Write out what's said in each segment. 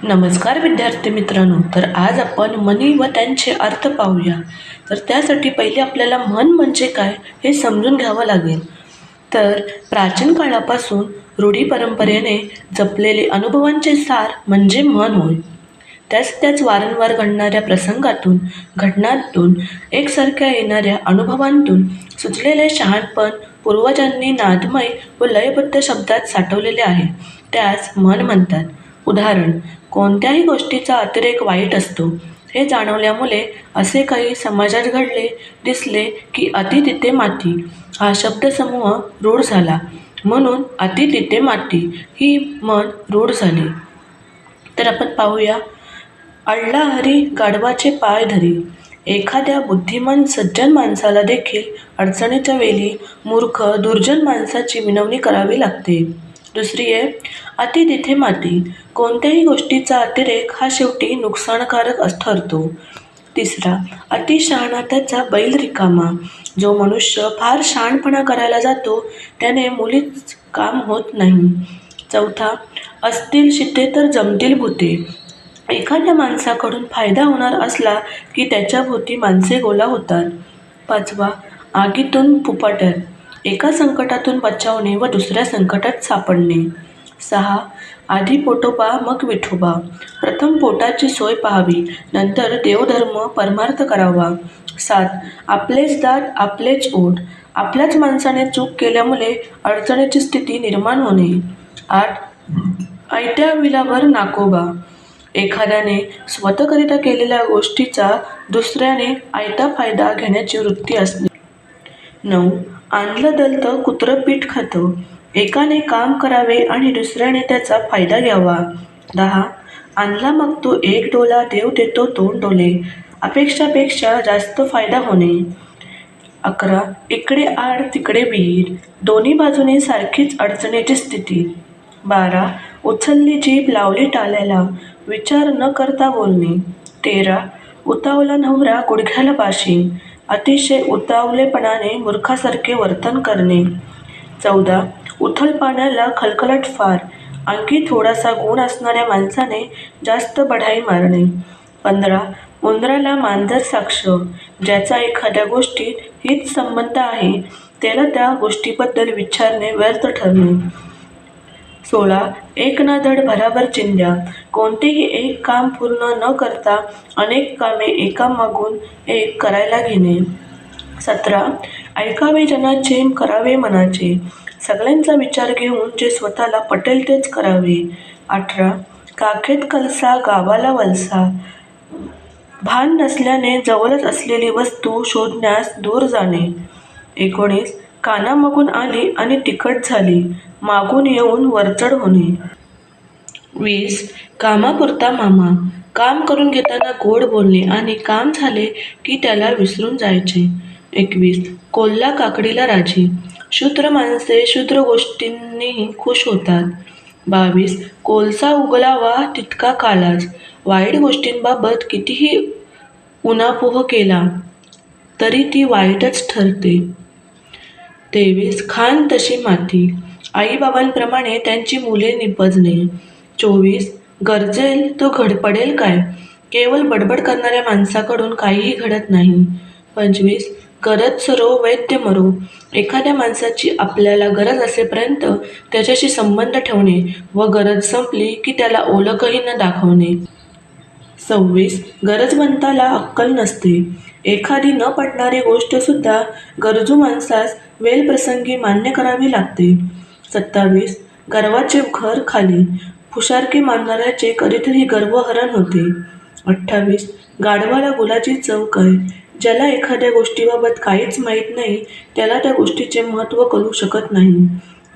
नमस्कार विद्यार्थी मित्रांनो. तर आज आपण म्हणी व त्यांचे अर्थ पाहूया. तर त्यासाठी पहिले आपल्याला म्हण म्हणजे काय हे समजून घ्यावं लागेल. तर प्राचीन काळापासून रूढी परंपरेने जपलेले अनुभवांचे सार म्हणजे म्हण होय. त्याच वारंवार घडणाऱ्या प्रसंगातून, घटनांतून, एकसारख्या येणाऱ्या अनुभवांतून सुचलेले शहाणपण पूर्वजांनी नादमय व लयबद्ध शब्दात साठवलेले आहे. त्यास म्हण म्हणतात. उदाहरण: कोणत्याही गोष्टीचा अतिरेक वाईट असतो हे जाणवल्यामुळे असे काही समाजात घडले दिसले की अति तिथे माती हा शब्दसमूह रूढ झाला, म्हणून अति तिथे माती ही म्हण रूढ झाली. तर आपण पाहूया. अडला हरी गाढवाचे पाय धरी. एखाद्या बुद्धिमान सज्जन माणसाला देखील अडचणीच्या वेळी मूर्ख दुर्जन माणसाची विनवणी करावी लागते. दुसरी आहे अति तिथे माती. कोणत्याही गोष्टीचा अतिरेक हा शेवटी नुकसानकारक ठरतो. तिसरा अति शहाणा त्याचा बैल रिकामा. जो मनुष्य फार शहाणपणा करायला जातो त्याने मुळीच काम होत नाही. चौथा असतील शिते तर जमतील भूते. एखाद्या माणसाकडून फायदा होणार असला की त्याच्या भोवती माणसे गोळा होतात. पाचवा आगीतून फुफाट्यात. एका संकटातून बचावणे व दुसऱ्या संकटात सापडणे. सहा आधी पोटोबा मग विठोबा. प्रथम पोटाची सोय पाहावी, नंतर देवधर्म परमार्थ करावा. सात आपलेच दात आपलेच ओठ. आपल्याच माणसाने चूक केल्यामुळे अडचणीची स्थिती निर्माण होणे. आठ आयत्या विलावर नाकोबा. एखाद्याने स्वतःकरिता केलेल्या गोष्टीचा दुसऱ्याने आयता फायदा घेण्याची वृत्ती असणे. 9 आणलं दलतं कुत्रं पीठ खातं. एकाने काम करावे आणि दुसऱ्याने त्याचा फायदा घ्यावा. 10 आणला मग तो एक डोला देव देतो दोन डोले. अपेक्षापेक्षा जास्त फायदा होणे. 11 इकडे आड तिकडे विहीर. दोन्ही बाजूने सारखीच अडचणीची स्थिती. 12 उचलली जीभ लावली टाळ्याला. विचार न करता बोलणे. 13 उतावळा नवरा गुडघ्याला बाशिंग. अतिशय उतावळेपणाने मूर्खासारखे वर्तन करणे. 14 उथळ पाण्याला खलखलाट फार. अंगी थोडासा गुण असणाऱ्या माणसाने जास्त बढाई मारणे. 15 उंदराला मांजर साक्ष. ज्याचा एखाद्या गोष्टीत हित संबंध आहे त्याला त्या गोष्टीबद्दल विचारणे व्यर्थ ठरणे. 16 एक ना धड भराभर चिंध्या. कोणतेही एक काम पूर्ण न करता अनेक कामे एकामागून एक करायला घेणे. 17 ऐकावे जनाचे करावे मनाचे. सगळ्यांचा विचार घेऊन जे स्वतःला पटेल तेच करावे. 18 काखेत कलसा गावाला वलसा. भान नसल्याने जवळच असलेली वस्तू शोधण्यास दूर जाणे. 19 कानामागून आली आणि तिखट झाली. मागून येऊन वरचढ होणे. 20 कामापुरता मामा. काम करून घेताना गोड बोलणे आणि काम झाले की त्याला विसरून जायचे. 21 कोल्हा काकडीला राजी. शूद्र माणसे शूद्र गोष्टींनीही खुश होतात. 22 कोळसा उगलावा तितका कालाच. वाईट गोष्टींबाबत कितीही उहापोह केला तरी ती वाईटच ठरते. 23 खाण तशी माती. आईबाबांप्रमाणे त्यांची मुले निपजणे. 24 गरजेल तो पडेल काय. केवळ बडबड करणाऱ्या माणसाकडून काहीही घडत नाही. 25 गरज सरो वैद्य मरो. एखाद्या माणसाची आपल्याला गरज असेपर्यंत त्याच्याशी संबंध ठेवणे व गरज संपली की त्याला ओळखही न दाखवणे. 26 गरजवंताला अक्कल नसते. एखादी न पटणारी गोष्टसुद्धा गरजू माणसास वेळप्रसंगी मान्य करावी लागते. 27 गर्वाचे घर खाली. फुशारकी मानणाऱ्याचे कधीतरी गर्वहरण होते. 28 गाढवाला गुलाची चव काय. ज्याला एखाद्या गोष्टीबाबत काहीच माहीत नाही त्याला त्या गोष्टीचे महत्त्व कळू शकत नाही.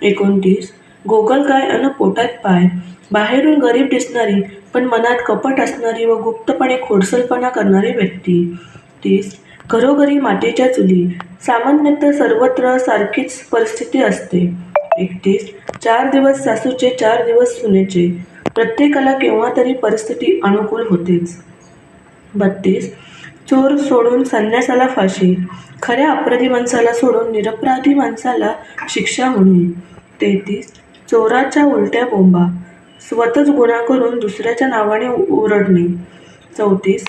29 गोगलगाय अन पोटात पाय. बाहेरून गरीब दिसणारी पण मनात कपट असणारी व गुप्तपणे खोडसाळपणा करणारी व्यक्ती. 30 घरोघरी मातीच्या चुली. सामान्यतः सर्वत्र सारखीच परिस्थिती असते. 31 4 दिवस सासूचे 4 दिवस सुनेचे. प्रत्येकाला केव्हा तरी परिस्थिती अनुकूल होतेच. 32 चोर सोडून संन्यासाला फाशी. खऱ्या अपराधी माणसाला सोडून निरपराधी माणसाला शिक्षा होणे. 33 चोराच्या उलट्या बोंबा. स्वतःच गुन्हा करून दुसऱ्याच्या नावाने ओरडणे. 34.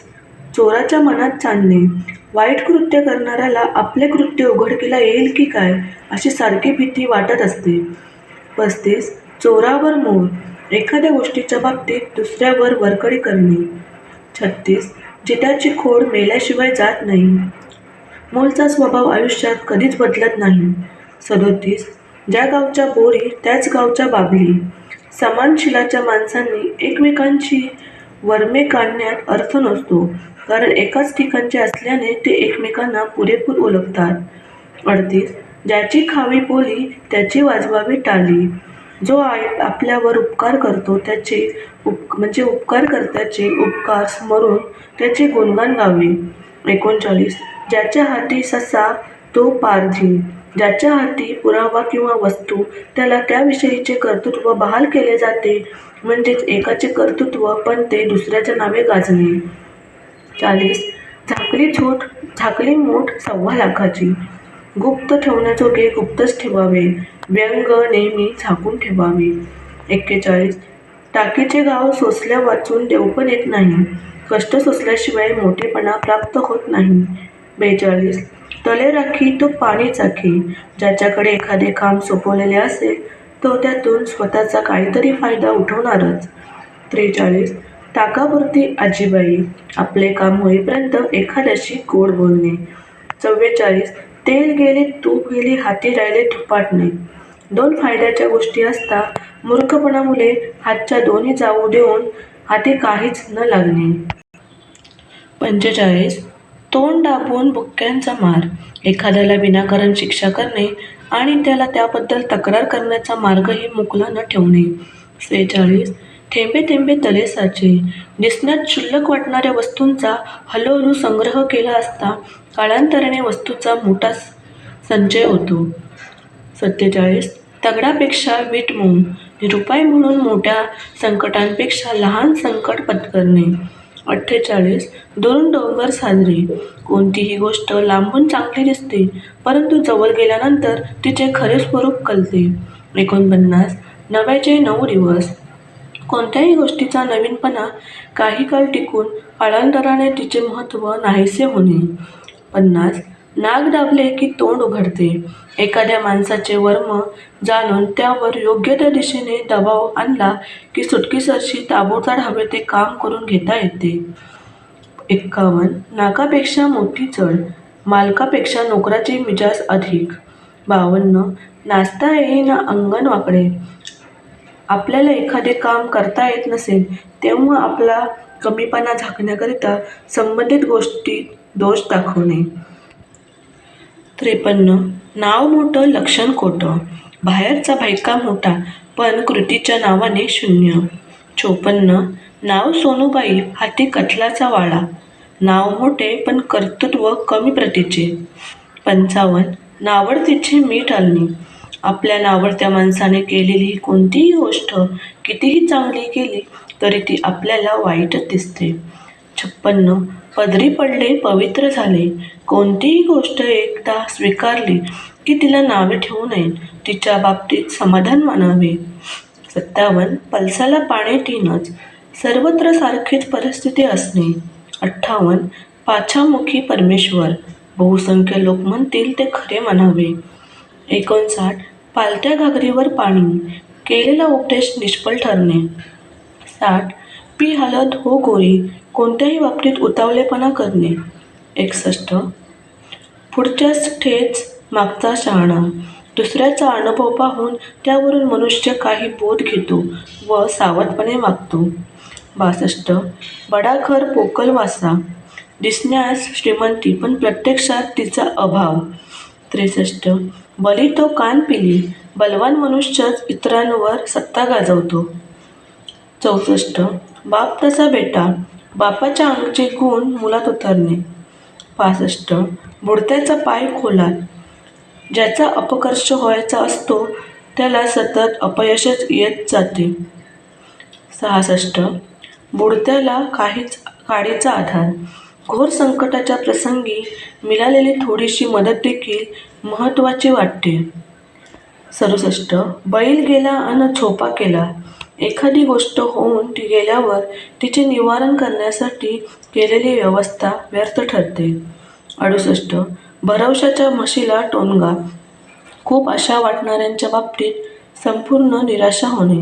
चोराच्या मनात चांदणे. वाईट कृत्य करणाऱ्याला आपले कृत्य उघडकीला येईल की काय अशी सारखी भीती वाटत असते. 35. चोरावर मोह. एखाद्या गोष्टीच्या बाबतीत दुसऱ्यावर वरकडी करणे. 36. जित्याची खोड मेल्याशिवाय जात नाही. मूळचा स्वभाव आयुष्यात कधीच बदलत नाही. 37. ज्या गावच्या बोरी त्याच गावच्या बाभली. समान शिलाच्या माणसांनी एकमेकांची वर्मे काढण्यात अर्थ नसतो, कारण एकाच ठिकाणचे असल्याने ते एकमेकांना पुरेपूर ओळखतात. 38. ज्याची खावी बोली त्याची वाजवावी टाळी. जो आपल्यावर उपकार करतो त्याचे उपकारकर्त्याचे उपकार स्मरून त्याचे गुणगान गावे. 39. ज्याच्या हाती ससा तो पारधी. ज्याच्या हाती पुरावा किंवा वस्तू त्याला त्याविषयीचे कर्तृत्व बहाल केले जाते, म्हणजेच एकाचे कर्तृत्व पण ते दुसऱ्याच्या नावे गाजणे. 40. झाकली मूठ 1.25 लाखाची. गुप्त ठेवण्याजोगे गुप्तच ठेवावे. व्यंग नेहमी झाकून ठेवावे. 41. टाकीचे गाव सोसल्या वाचून देवपण येत नाही. कष्ट सोसल्याशिवाय मोठेपणा प्राप्त होत नाही. 42. तले राखी तो पाणी चाखे. ज्याच्याकडे एखादे काम सोपवलेले असेल तो त्यातून स्वतःचा काहीतरी फायदा उठवणारच. 43. ताकापुरती आजीबाई. आपले काम होईपर्यंत एखाद्याशी गोड बोलणे. 44. तेल गेले तूप गेले हाती राहिले थुपाटणे. 2 फायद्याच्या गोष्टी असता मूर्खपणामुळे हातच्या दोन्ही जाऊ देऊन हाती काहीच न लागणे. 45. तोंड दाबून बुक्क्यांचा मार. एखाद्याला विनाकारण शिक्षा करणे आणि त्याला त्याबद्दल तक्रार करण्याचा मार्गही मोकळा न ठेवणे. 46. थेंबे थेंबे तले साचे. दिसण्यात क्षुल्लक वाटणाऱ्या वस्तूंचा हळूहळू संग्रह केला असता कालांतराने वस्तूचा मोठा संचय होतो. 47. दगडापेक्षा वीट मऊ. निरुपाय म्हणून मोठ्या संकटांपेक्षा लहान संकट पत्करणे. 48. दुरून डोंगर साजरे. कोणतीही गोष्ट लांबून चांगली दिसते, परंतु जवळ गेल्यानंतर तिचे खरे स्वरूप कळते. 49. नव्याचे 9 दिवस. कोणत्याही गोष्टीचा नवीनपणा काही काळ टिकून कालांतराने तिचे महत्त्व नाहीसे होणे. 50. नाक दाबले की तोंड उघडते. एखाद्या माणसाचे वर्म जाणून त्यावर योग्य त्या दिशेने दबाव आणला की सुटकेसरशी ताबडतोब हवे ते काम करून घेता येते. 51. नाकापेक्षा मोठी चढ. मालकापेक्षा नोकराची मिजाज अधिक. 52. नाचता येईना अंगण वाकडे. आपल्याला एखादे काम करता येत नसेल तेव्हा आपला कमीपणा झाकण्याकरिता संबंधित गोष्टीत दोष दाखवणे. 53. नाव मोठं लक्षण खोटं. बाहेरचा भायका मोठा पण कृतीच्या नावाने शून्य. 54. नाव सोनूबाई हाती कथलाचा वाळा. नाव मोठे पण कर्तृत्व कमी प्रतीचे. 55. नावडतीचे मीठ आलणे. आपल्या नावडत्या माणसाने केलेली कोणतीही गोष्ट कितीही चांगली केली तरी ती आपल्याला वाईटच दिसते. 56. पदरी पडले पवित्र झाले. कोणतीही गोष्ट एकदा स्वीकारली की तिला नावे ठेवू नयेत, तिच्या बाबतीत समाधान मानावे. 57. पळसाला पाने 3च. सर्वत्र सारखीच परिस्थिती असणे. 58. पाछामुखी परमेश्वर. बहुसंख्य लोक म्हणतील ते खरे म्हणावे. 59. पालत्या घागरीवर पाणी. केलेला उपदेश निष्फळ ठरणे. 60. पी हलत हो गोरी. कोणत्याही बाबतीत उतावळेपणा करणे. 61. पुढच्यास ठेच मागचा शहाणा. दुसऱ्याचा अनुभव पाहून त्यावरून मनुष्य काही बोध घेतो व सावधपणे वागतो. 62. बडाखर पोकळ वासा. दिसण्यास श्रीमंती पण प्रत्यक्षात तिचा अभाव. 63. बली तो कान पिली. बलवान मनुष्यच इतरांवर सत्ता गाजवतो. 64. बाप तसा बेटा. बापाच्या अंगचे गुण मुलात उतरणे. 65. बुडत्याचा पाय खोलात. ज्याचा अपकर्ष व्हायचा असतो त्याला सतत अपयशच येत जाते. 66. बुडत्याला काडीचा आधार. घोर संकटाच्या प्रसंगी मिळालेली थोडीशी मदत देखील महत्त्वाची वाटते. 67. बैल गेला अन झोपा केला. एखादी गोष्ट होऊन ती गेल्यावर तिचे निवारण करण्यासाठी केलेली व्यवस्था व्यर्थ ठरते. 68. भरवशाच्या म्हशीला टोणगा. खूप आशा वाटणाऱ्यांच्या बाबतीत संपूर्ण निराशा होणे.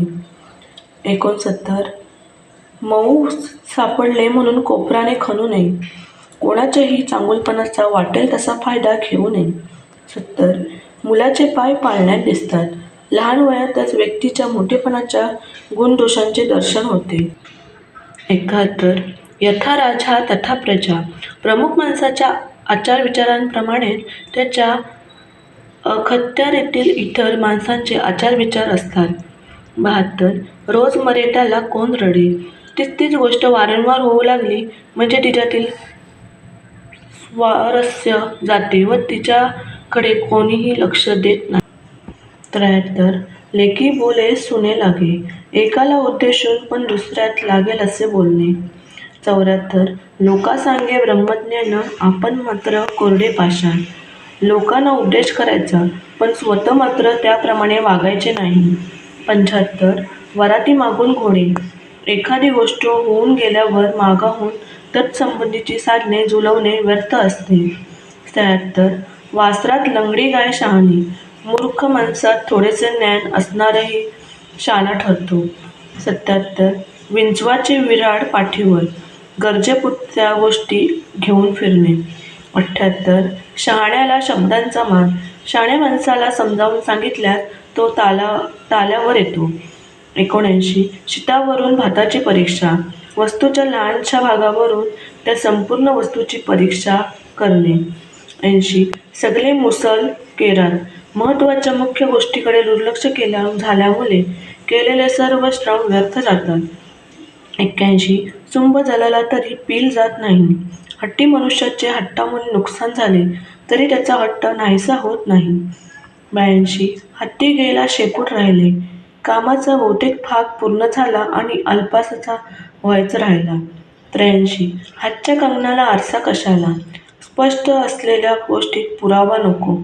69. मऊ सापडले म्हणून कोपराने खणू नये. कोणाच्याही चांगुलपणाचा वाटेल तसा फायदा घेऊ नये. 70. मुलाचे पाय पाळण्यात दिसतात. लहान वयातच व्यक्तीच्या मोठेपणाच्या गुणदोषांचे दर्शन होते. 71. यथा राजा तथा प्रजा. प्रमुख माणसाच्या आचारविचारांप्रमाणे त्याच्या अखत्यारीतील इतर माणसांचे आचारविचार असतात. 72. रोजमर्यादाला कोण रडे. तीच गोष्ट वारंवार होऊ लागली म्हणजे तिच्यातील स्वारस्य जाते व तिच्याकडे कोणीही लक्ष देत नाही. 73. लेकी बोले सुने लागे. एकाला उद्देशून पण दुसऱ्यात लागेल असे बोलणे. 74. लोका सांगे ब्रह्मज्ञान आपण मात्र कोरडे पाषाण. लोकांना उपदेश करायचा पण स्वतः मात्र त्याप्रमाणे वागायचे नाही. 75. वराती मागून घोडे. एखादी गोष्ट होऊन गेल्यावर मागाहून तत्संबंधीची साधने जुळवणे व्यर्थ असते. 76. वासरात लंगडी गाय शहाणी. मूर्ख माणसात थोडेसे ज्ञान असणाराही शहाणा ठरतो. 77. विंचवाचे विराड पाठीवर. गरजेपुरत्या गोष्टी घेऊन फिरणे. 78. शहाण्याला शब्दांचा मान. शहाण्या माणसाला समजावून सांगितल्यास तो ताल्यावर येतो. 79. शीतावरून भाताची परीक्षा. वस्तूच्या लहानशा भागावरून त्या संपूर्ण वस्तूची परीक्षा करणे. 80. सगळे मुसल केरात. महत्त्वाच्या मुख्य गोष्टीकडे दुर्लक्ष झाल्यामुळे केलेले सर्व श्रम व्यर्थ जातात. 81. चुंब जळाला तरी पील जात नाही. हट्टी मनुष्याचे हट्टामुळे नुकसान झाले तरी त्याचा हट्ट नाहीसा होत नाही. 82. हत्ती गेला शेपूट राहिले. कामाचा बहुतेक भाग पूर्ण झाला आणि अल्पासा व्हायचा राहिला. 83. हातच्या कंगणाला आरसा कशाला. स्पष्ट असलेल्या गोष्टीत पुरावा नको.